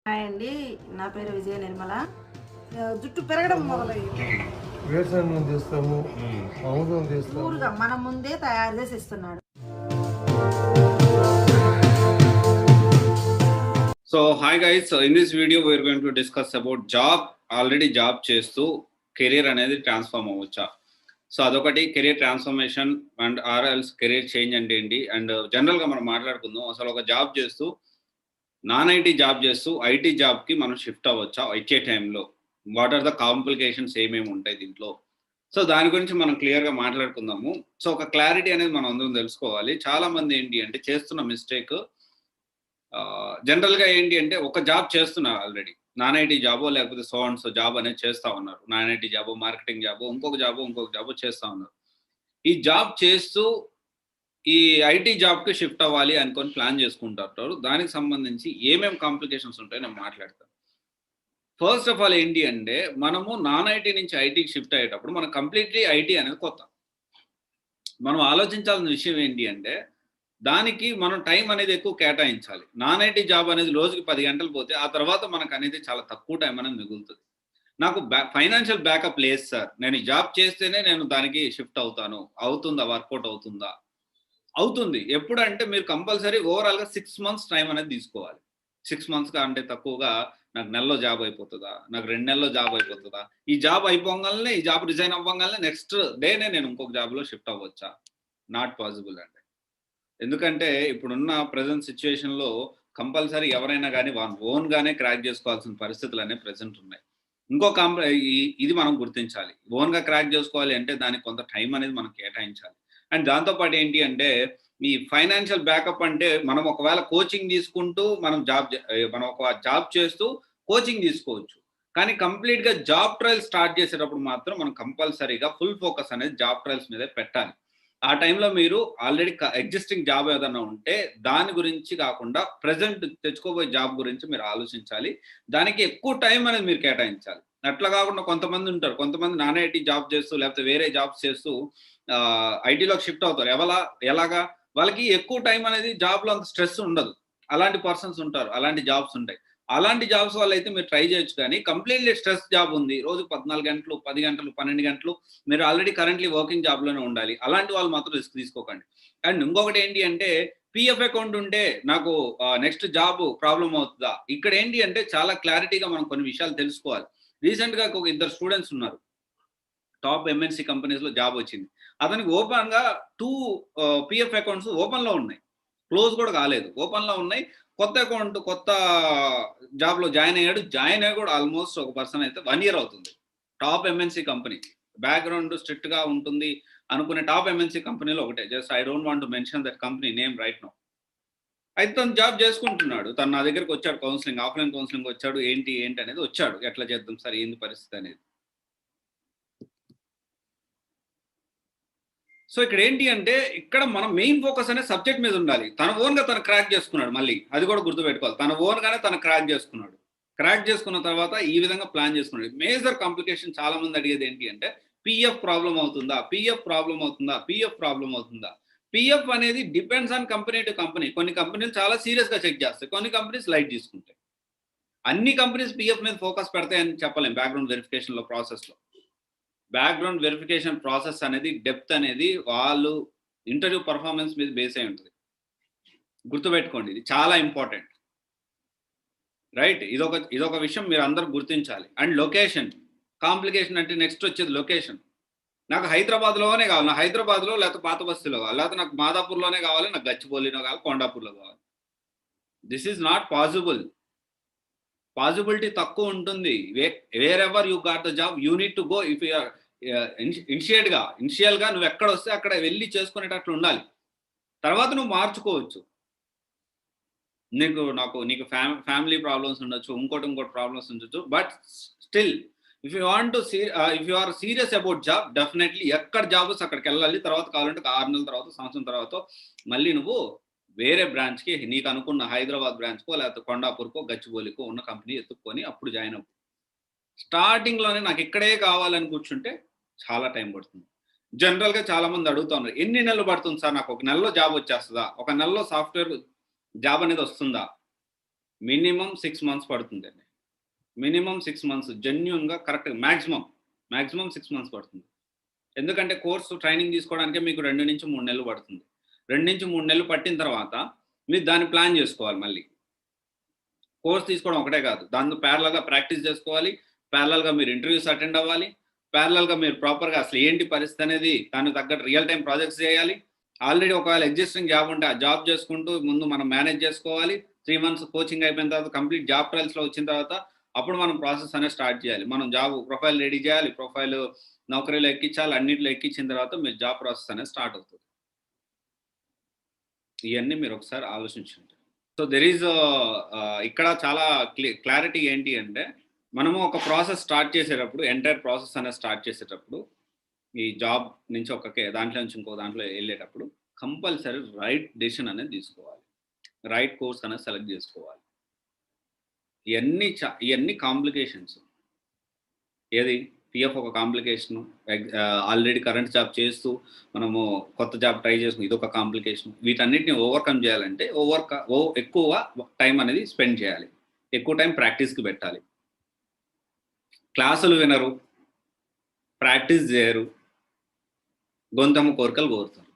Hi అండి, నా పేరు విజయ నిర్మల. జుట్టు పెరగడం మొదలైంది. వేరుశనగ తీస్తాము, ఆముదం తీస్తాము. ఊరుగా మన ముందే తయారు చేసి ఇస్తున్నాడు. So hi guys, so in this video we are going to discuss about job. Already job చేస్తూ కెరీర్ అనేది ట్రాన్స్ఫార్మ్ అవ్వచ్చా, సో అదొకటి career transformation and or else career change అంటే ఏంటి, అండ్ జనరల్గా మనం మాట్లాడుకుందాం అసలు ఒక జాబ్ చేస్తూ నాన్ ఐటీ జాబ్ చేస్తూ ఐటీ జాబ్కి మనం షిఫ్ట్ అవ్వచ్చా వచ్చే టైంలో, వాట్ ఆర్ ద కాంప్లికేషన్స్ ఏమేమి ఉంటాయి దీంట్లో. సో దాని గురించి మనం క్లియర్గా మాట్లాడుకుందాము. సో ఒక క్లారిటీ అనేది మనం అందరం తెలుసుకోవాలి. చాలా మంది ఏంటి అంటే చేస్తున్న మిస్టేక్, జనరల్గా ఏంటి అంటే ఒక జాబ్ చేస్తున్నారు ఆల్రెడీ, నాన్ ఐటీ జాబో లేకపోతే సో అండ్ సో జాబ్ అనేది చేస్తూ ఉన్నారు. నాన్ ఐటీ జాబో, మార్కెటింగ్ జాబో, ఇంకొక జాబో చేస్తూ ఉన్నారు. ఈ జాబ్ చేస్తూ ఈ ఐటీ జాబ్కి షిఫ్ట్ అవ్వాలి అనుకొని ప్లాన్ చేసుకుంటారు. దానికి సంబంధించి ఏమేమి కాంప్లికేషన్స్ ఉంటాయో నేను మాట్లాడతాను. ఫస్ట్ ఆఫ్ ఆల్ ఏంటి అంటే మనము నాన్ ఐటీ నుంచి ఐటీకి షిఫ్ట్ అయ్యేటప్పుడు మనకు కంప్లీట్లీ ఐటీ అనేది కొత్త. మనం ఆలోచించాల్సిన విషయం ఏంటి అంటే దానికి మనం టైం అనేది ఎక్కువ కేటాయించాలి. నాన్ ఐటీ జాబ్ అనేది రోజుకి 10 గంటలు పోతే ఆ తర్వాత మనకు అనేది చాలా తక్కువ టైం అనేది మిగులుతుంది. నాకు ఫైనాన్షియల్ బ్యాకప్ లేదు సార్, నేను ఈ జాబ్ చేస్తేనే నేను దానికి షిఫ్ట్ అవుతాను, అవుతుందా, వర్కౌట్ అవుతుందా? అవుతుంది. ఎప్పుడంటే మీరు కంపల్సరీ ఓవరాల్గా 6 మంత్స్ టైం అనేది తీసుకోవాలి. 6 మంత్స్గా అంటే తక్కువగా నాకు నెలలో జాబ్ అయిపోతుందా, నాకు 2 నెలల్లో జాబ్ అయిపోతుందా, ఈ జాబ్ అయిపోగానే, ఈ జాబ్ రిజైన్ అవ్వగానే నెక్స్ట్ డేనే నేను ఇంకొక జాబ్లో షిఫ్ట్ అవ్వచ్చా? నాట్ పాసిబుల్ అండి. ఎందుకంటే ఇప్పుడున్న ప్రజెంట్ సిచ్యువేషన్లో కంపల్సరీ ఎవరైనా కానీ వాళ్ళ ఓన్గానే క్రాక్ చేసుకోవాల్సిన పరిస్థితులు అనేవి ప్రజెంట్ ఉన్నాయి. ఇంకో ఇది మనం గుర్తించాలి. ఓన్గా క్రాక్ చేసుకోవాలి అంటే దానికి కొంత టైం అనేది మనం కేటాయించాలి. అండ్ దాంతోపాటు ఏంటి అంటే ఈ ఫైనాన్షియల్ బ్యాకప్ అంటే మనం ఒకవేళ కోచింగ్ తీసుకుంటూ మనం ఒక జాబ్ చేస్తూ కోచింగ్ తీసుకోవచ్చు. కానీ కంప్లీట్గా జాబ్ ట్రయల్ స్టార్ట్ చేసేటప్పుడు మాత్రం మనం కంపల్సరీగా ఫుల్ ఫోకస్ అనేది జాబ్ ట్రయల్స్ మీదే పెట్టాలి. ఆ టైంలో మీరు ఆల్రెడీ ఎగ్జిస్టింగ్ జాబ్ ఏదైనా ఉంటే దాని గురించి కాకుండా ప్రజెంట్ తెచ్చుకోబోయే జాబ్ గురించి మీరు ఆలోచించాలి. దానికి ఎక్కువ టైం అనేది మీరు కేటాయించాలి. అట్లా కాకుండా కొంతమంది ఉంటారు, కొంతమంది నాన్ ఐటీ జాబ్ చేస్తూ లేకపోతే వేరే జాబ్స్ చేస్తూ ఐటీలోకి షిఫ్ట్ అవుతారు. ఎలాగా వాళ్ళకి ఎక్కువ టైం అనేది జాబ్లో అంత స్ట్రెస్ ఉండదు. అలాంటి పర్సన్స్ ఉంటారు, అలాంటి జాబ్స్ ఉంటాయి. అలాంటి జాబ్స్ వల్ల అయితే మీరు ట్రై చేయొచ్చు. కానీ కంప్లీట్లీ స్ట్రెస్ జాబ్ ఉంది, రోజు 14 గంటలు, 10 గంటలు, 12 గంటలు మీరు ఆల్రెడీ కరెంట్లీ వర్కింగ్ జాబ్లోనే ఉండాలి. అలాంటి వాళ్ళు మాత్రం రిస్క్ తీసుకోకండి. అండ్ ఇంకొకటి ఏంటి అంటే పిఎఫ్ అకౌంట్ ఉంటే నాకు నెక్స్ట్ జాబ్ ప్రాబ్లం అవుతుందా? ఇక్కడ ఏంటి అంటే చాలా క్లారిటీగా మనం కొన్ని విషయాలు తెలుసుకోవాలి. రీసెంట్గా ఒక 2 స్టూడెంట్స్ ఉన్నారు, టాప్ ఎంఎన్సీ కంపెనీస్లో జాబ్ వచ్చింది. అతనికి ఓపెన్గా 2 పిఎఫ్ అకౌంట్స్ ఓపెన్లో ఉన్నాయి, క్లోజ్ కూడా కాలేదు, ఓపెన్లో ఉన్నాయి. కొత్త జాబ్లో జాయిన్ అయ్యి కూడా ఆల్మోస్ట్ ఒక పర్సన్ అయితే 1 year అవుతుంది. టాప్ ఎంఎన్సీ కంపెనీ, బ్యాక్గ్రౌండ్ స్ట్రిక్ట్గా ఉంటుంది అనుకునే టాప్ ఎంఎన్సీ కంపెనీలో ఒకటే. Just I don't want to mention that company name right now. అయితే తను జాబ్ చేసుకుంటున్నాడు. తను నా దగ్గరికి వచ్చాడు, కౌన్సిలింగ్, ఆఫ్లైన్ కౌన్సిలింగ్ వచ్చాడు. ఏంటి అనేది వచ్చాడు, ఎట్లా చేద్దాం సార్, ఏంది పరిస్థితి అనేది. సో ఇక్కడ ఏంటి అంటే ఇక్కడ మనం మెయిన్ ఫోకస్ అనే సబ్జెక్ట్ మీద ఉండాలి. తన ఓన్గా తను క్రాక్ చేసుకున్నాడు, మళ్ళీ అది కూడా గుర్తుపెట్టుకోవాలి. తన ఓన్గానే తను క్రాక్ చేసుకున్నాడు. క్రాక్ చేసుకున్న తర్వాత ఈ విధంగా ప్లాన్ చేసుకున్నాడు. మేజర్ కాంప్లికేషన్ చాలా మంది అడిగేది ఏంటి అంటే పిఎఫ్ ప్రాబ్లం అవుతుందా, పిఎఫ్ ప్రాబ్లం అవుతుందా, పిఎఫ్ ప్రాబ్లం అవుతుందా. పిఎఫ్ అనేది depends on company to company. కొన్ని కంపెనీలు చాలా సీరియస్గా చెక్ చేస్తాయి, కొన్ని కంపెనీస్ లైట్ తీసుకుంటాయి. అన్ని కంపెనీస్ పిఎఫ్ మీద ఫోకస్ పెడతాయని చెప్పలేం. బ్యాక్గ్రౌండ్ వెరిఫికేషన్లో ప్రాసెస్లో బ్యాక్గ్రౌండ్ వెరిఫికేషన్ ప్రాసెస్ అనేది డెప్త్ అనేది వాళ్ళు ఇంటర్వ్యూ పర్ఫార్మెన్స్ మీద బేస్ అయి ఉంటుంది. గుర్తుపెట్టుకోండి, ఇది చాలా ఇంపార్టెంట్, రైట్? ఇదొక విషయం మీరు అందరూ గుర్తించాలి. అండ్ లొకేషన్ కాంప్లికేషన్ అంటే నెక్స్ట్ వచ్చేది లొకేషన్. నాకు హైదరాబాద్లోనే కావాలి, నా హైదరాబాద్లో లేకపోతే పాత బస్తీలో కావాలి, లేకపోతే నాకు మాదాపూర్లోనే కావాలి, నాకు గచ్చిబౌలిలో కావాలి, కొండాపూర్లో కావాలి. This is not possible. Possibility తక్కువ ఉంటుంది. Wherever you got the job you need to go. If you are ఇనిషియల్గా నువ్వు ఎక్కడ వస్తే అక్కడ వెళ్ళి చేసుకునేటట్లు ఉండాలి. తర్వాత నువ్వు మార్చుకోవచ్చు. నీకు ఫ్యామిలీ ప్రాబ్లమ్స్ ఉండొచ్చు, ఇంకోటి ప్రాబ్లమ్స్ ఉండొచ్చు. But still if you are serious about job, definitely ఎక్కడ జాబ్ వస్తే అక్కడికి వెళ్ళాలి. తర్వాత కావాలంటే 6 నెలల తర్వాత, సంవత్సరం తర్వాత మళ్ళీ నువ్వు వేరే బ్రాంచ్కి, నీకు అనుకున్న హైదరాబాద్ బ్రాంచ్కో లేకపోతే కొండాపూర్కో గచ్చిబౌలికో ఉన్న కంపెనీ ఎత్తుక్కొని అప్పుడు జాయిన్ అవ్వు. స్టార్టింగ్లోనే నాకు ఇక్కడే కావాలని కూర్చుంటే చాలా టైం పడుతుంది. జనరల్గా చాలామంది అడుగుతా ఉన్నారు, ఎన్ని నెలలు పడుతుంది సార్, నాకు 1 నెలలో జాబ్ వచ్చేస్తుందా, 1 నెలలో సాఫ్ట్వేర్ జాబ్ అనేది వస్తుందా? మినిమం 6 మంత్స్ పడుతుందండి. మినిమం 6 మంత్స్ జెన్యూన్గా కరెక్ట్గా మ్యాక్సిమం 6 మంత్స్ పడుతుంది. ఎందుకంటే కోర్సు ట్రైనింగ్ తీసుకోవడానికే మీకు 2 నుంచి 3 నెలలు పడుతుంది. 2 నుంచి 3 నెలలు పట్టిన తర్వాత మీరు దాన్ని ప్లాన్ చేసుకోవాలి. మళ్ళీ కోర్స్ తీసుకోవడం ఒకటే కాదు, దాంతో ప్యారలల్గా ప్రాక్టీస్ చేసుకోవాలి, ప్యారలల్గా మీరు ఇంటర్వ్యూస్ అటెండ్ అవ్వాలి, ప్యారలల్గా మీరు ప్రాపర్గా అసలు ఏంటి పరిస్థితి అనేది దానికి తగ్గట్టు రియల్ టైం ప్రాజెక్ట్స్ చేయాలి. ఆల్రెడీ ఒకవేళ ఎగ్జిస్టింగ్ జాబ్ ఉంటే ఆ జాబ్ చేసుకుంటూ ముందు మనం మేనేజ్ చేసుకోవాలి. 3 మంత్స్ కోచింగ్ అయిపోయిన తర్వాత కంప్లీట్ జాబ్ ట్రయల్స్లో వచ్చిన తర్వాత అప్పుడు మనం ప్రాసెస్ అనేది స్టార్ట్ చేయాలి. మనం జాబ్ ప్రొఫైల్ రెడీ చేయాలి, ప్రొఫైల్ నౌకరీలో ఎక్కించాలి, అన్నింటిలో ఎక్కించిన తర్వాత మీరు జాబ్ ప్రాసెస్ అనేది స్టార్ట్ అవుతుంది. ఇవన్నీ మీరు ఒకసారి ఆలోచించండి. సో దెర్ ఈజ్ ఇక్కడ చాలా క్లారిటీ ఏంటి అంటే, మనము ఒక ప్రాసెస్ స్టార్ట్ చేసేటప్పుడు, ఎంటైర్ ప్రాసెస్ అనేది స్టార్ట్ చేసేటప్పుడు, ఈ జాబ్ నుంచి దాంట్లో నుంచి ఇంకో దాంట్లో వెళ్ళేటప్పుడు కంపల్సరీ రైట్ డెసిషన్ అనేది తీసుకోవాలి, రైట్ కోర్స్ అనేది సెలెక్ట్ చేసుకోవాలి. ఇవన్నీ కాంప్లికేషన్స్. ఏది పిఎఫ్ ఒక కాంప్లికేషను, ఆల్రెడీ కరెంట్ జాబ్ చేస్తూ మనము కొత్త జాబ్ ట్రై చేసుకుని ఇదొక కాంప్లికేషన్. వీటన్నిటిని ఓవర్కమ్ చేయాలంటే ఎక్కువ టైం అనేది స్పెండ్ చేయాలి, ఎక్కువ టైం ప్రాక్టీస్కి పెట్టాలి. క్లాసులు వినరు, ప్రాక్టీస్ చేయరు, గొంతమ్మ కోరికలు కోరుతారు.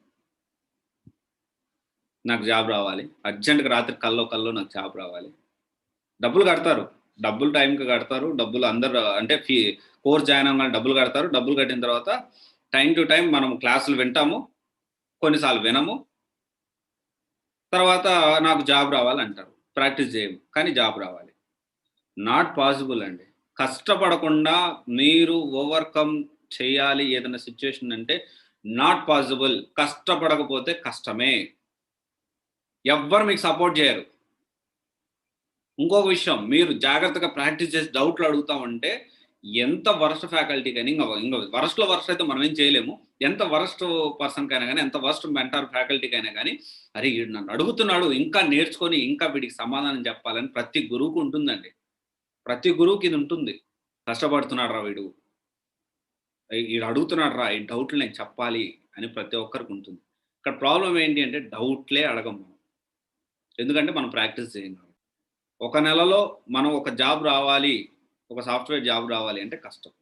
నాకు జాబ్ రావాలి, అర్జెంట్గా రాత్రి కల్లో నాకు జాబ్ రావాలి. డబ్బులు కడతారు, డబ్బులు టైంకి కడతారు, డబ్బులు అందరు అంటే కోర్స్ జాయిన్ అవ్వగానే డబ్బులు కడతారు. డబ్బులు కట్టిన తర్వాత టైం టు టైం మనం క్లాసులు వింటాము, కొన్నిసార్లు వినము, తర్వాత నాకు జాబ్ రావాలి అంటారు. ప్రాక్టీస్ చేయము కానీ జాబ్ రావాలి. నాట్ పాసిబుల్ అండి. కష్టపడకుండా మీరు ఓవర్కమ్ చేయాలి ఏదైనా సిచ్యువేషన్ అంటే నాట్ పాసిబుల్. కష్టపడకపోతే కష్టమే, ఎవ్వరు మీకు సపోర్ట్ చేయరు. ఇంకొక విషయం, మీరు జాగ్రత్తగా ప్రాక్టీస్ చేసి డౌట్లు అడుగుతామంటే ఎంత వరస్ట్ ఫ్యాకల్టీకైనా, ఇంకా వరస్ట్లో వరస్ట్ అయితే మనం ఏం చేయలేము, ఎంత వరస్ట్ పర్సన్కైనా కానీ, ఎంత వరస్ట్ మెంటర్ ఫ్యాకల్టీకైనా కానీ, అరే వీడు నన్ను అడుగుతున్నాడు, ఇంకా నేర్చుకొని ఇంకా వీడికి సమాధానం చెప్పాలని ప్రతి గురువుకు ఉంటుందండి. ప్రతి గురువుకి ఇది ఉంటుంది. కష్టపడుతున్నాడు రా వీడు అడుగుతున్నాడు రా, ఈ డౌట్లు నేను చెప్పాలి అని ప్రతి ఒక్కరికి ఉంటుంది. ఇక్కడ ప్రాబ్లం ఏంటి అంటే డౌట్లే అడగం మనం, ఎందుకంటే మనం ప్రాక్టీస్ చేయం. ఒక నెలలో మనం ఒక జాబ్ రావాలి, ఒక సాఫ్ట్వేర్ జాబ్ రావాలి అంటే కష్టం,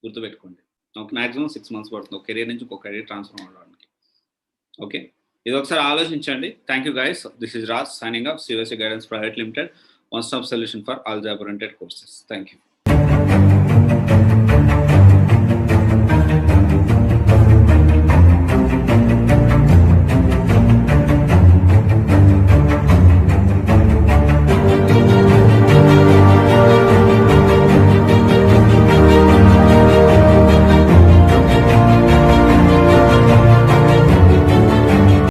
గుర్తుపెట్టుకోండి. ఒక మ్యాక్సిమం 6 మంత్స్ పడుతుంది ఒక కెరీర్ నుంచి ఇంకొక కెరీర్ ట్రాన్స్ఫర్ అవ్వడానికి. ఓకే, ఇది ఒకసారి ఆలోచించండి. Thank you guys. This is Raj signing off CYC guidance private limited, one stop solution for all job oriented courses. Thank you.